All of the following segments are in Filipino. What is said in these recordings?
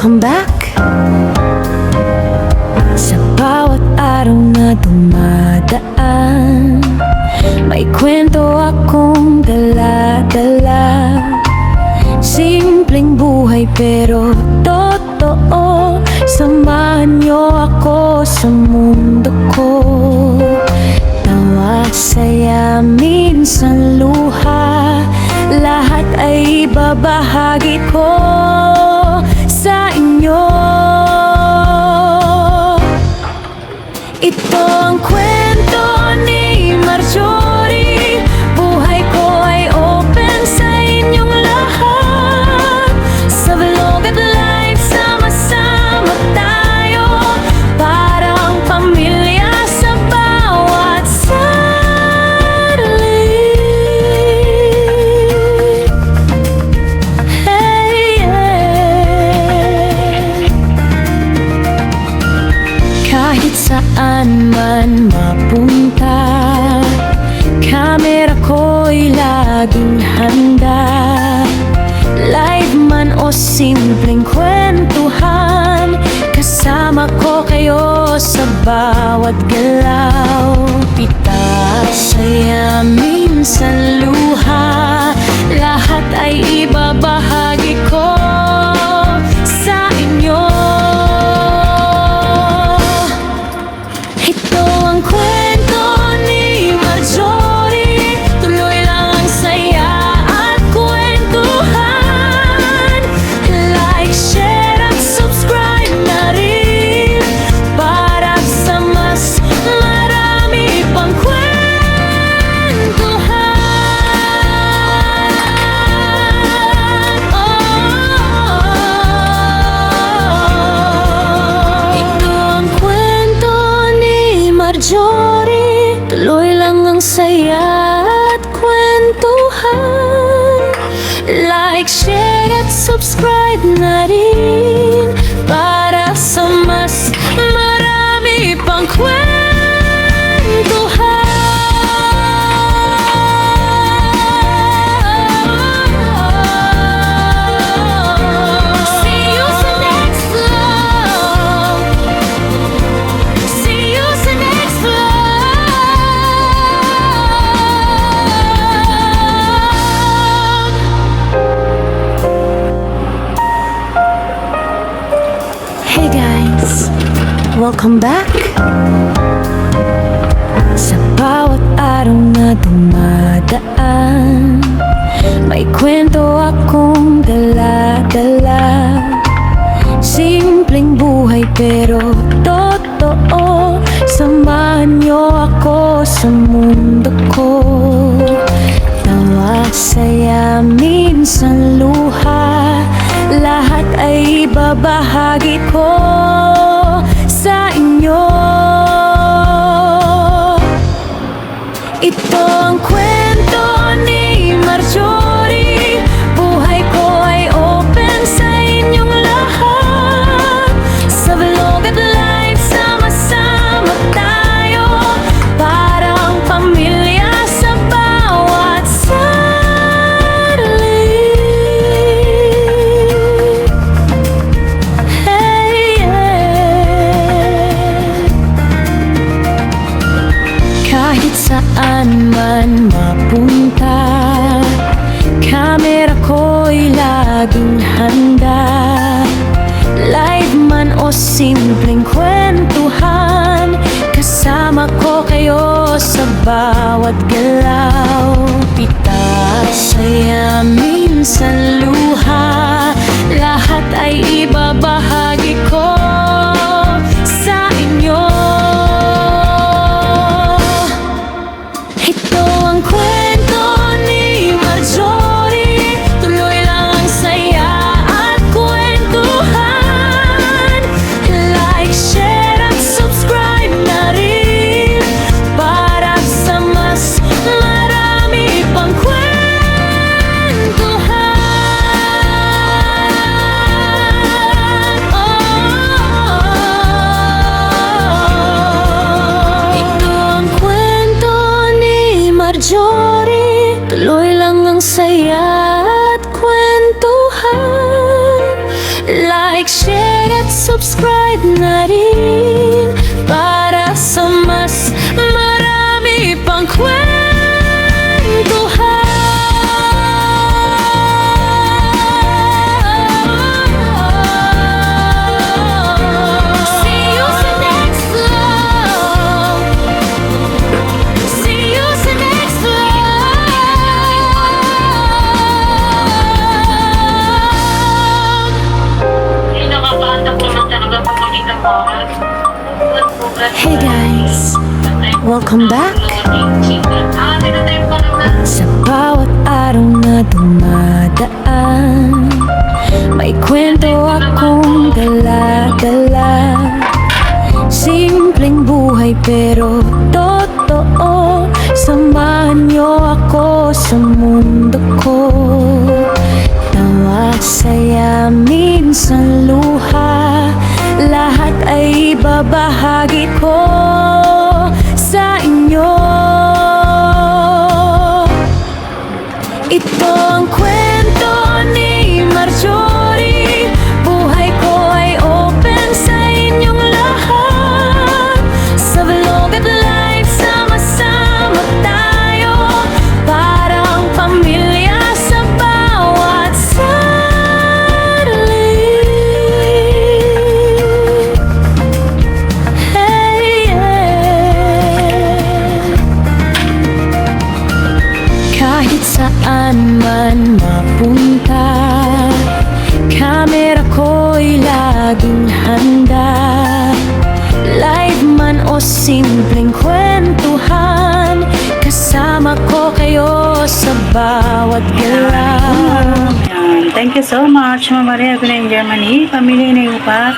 Welcome back. Sa bawat araw na dumadaan, may kwento akong dala-dala. Simpleng buhay pero totoo. Samahan niyo ako sa mundo ko. Tawa, saya, minsan luha, lahat ay ibabahagi ko sa inyo. Ito ang kwento ni Marjorie. Buhay ko ay open sa inyong lahat. Sa vlog at live, sama-sama tayo. Parang pamilya sa bawat sandali. Hey, yeah. Kahit saan man mapunta, kamera ko'y laging handa. Live man o simpleng kwentuhan, kasama ko kayo sa bawat galaw. Pita, saya, minsan luha, lahat ay ibabahagi ko sa inyo. Ito ang kwento ni Marjorie. Tuloy lang ang saya at kwentuhan. Like, share at subscribe na rin para sa mas marami pang kwentuhan. Ito ang kwento ni Marjorie. Tuloy lang ang saya at kwentuhan. Like, share at subscribe na rin para sa mas marami pang kwentuhan. See you sa next vlog. See you sa next vlog. Hey guys, welcome back. Sa bawat araw na dumadaan, may kwento akong dala-dala. Simpleng buhay pero totoo. Samahan niyo ako sa mundo ko. Tawa, saya, minsan luha, lahat ay ibabahagi ko sa inyo. Ito ang kwento ni Marjorie. Buhay ko ay open sa inyong lahat. Sa vlog at live, sama-sama tayo. Parang pamilya sa bawat sandali. Hey, yeah. Kahit saan man mapunta, kamera ko'y laging handa. Live man o simpleng kwentuhan, kasama ko kayo sa bawat galaw. Pita, saya, minsan luha, lahat ay ibabahagi ko sa inyo. Ito ang kwento ni Marjorie. Tuloy lang ang saya at kwentuhan. Like, share at subscribe na rin para sa mas marami pang kwentuhan. like, share at subscribe na rin para sa mas marami pang kwentuhan. See you sa next vlog. See you sa next vlog. Hey guys, welcome back. Sa bawat araw na dumadaan, may kwento akong dala-dala. Simpleng buhay pero totoo. Samahan niyo ako sa mundo ko. Tawa, saya, minsan luha, lahat ay babahagi ko sa inyo. Ito ang kwento ni Marjorie. Buhay ko ay open sa inyong lahat. Sa vlog at live, sama-sama tayo. Parang pamilya sa bawat sandali. Hey, yeah. Kahit saan man mapunta, kamera ko'y laging handa. Live man o simpleng kwentuhan, kasama ko kayo sa bawat galaw. Yan. Thank you so much, Mama Maria Gunay Germany. Pamilya na Upas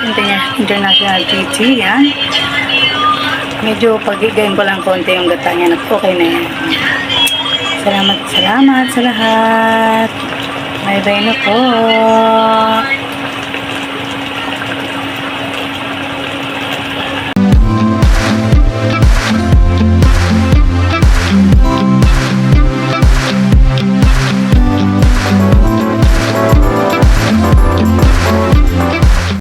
International TT. Yan. Medyo pagigayin ko lang konti yung gata niya. Okay na yan. Salamat sa lahat. Bye-bye na po.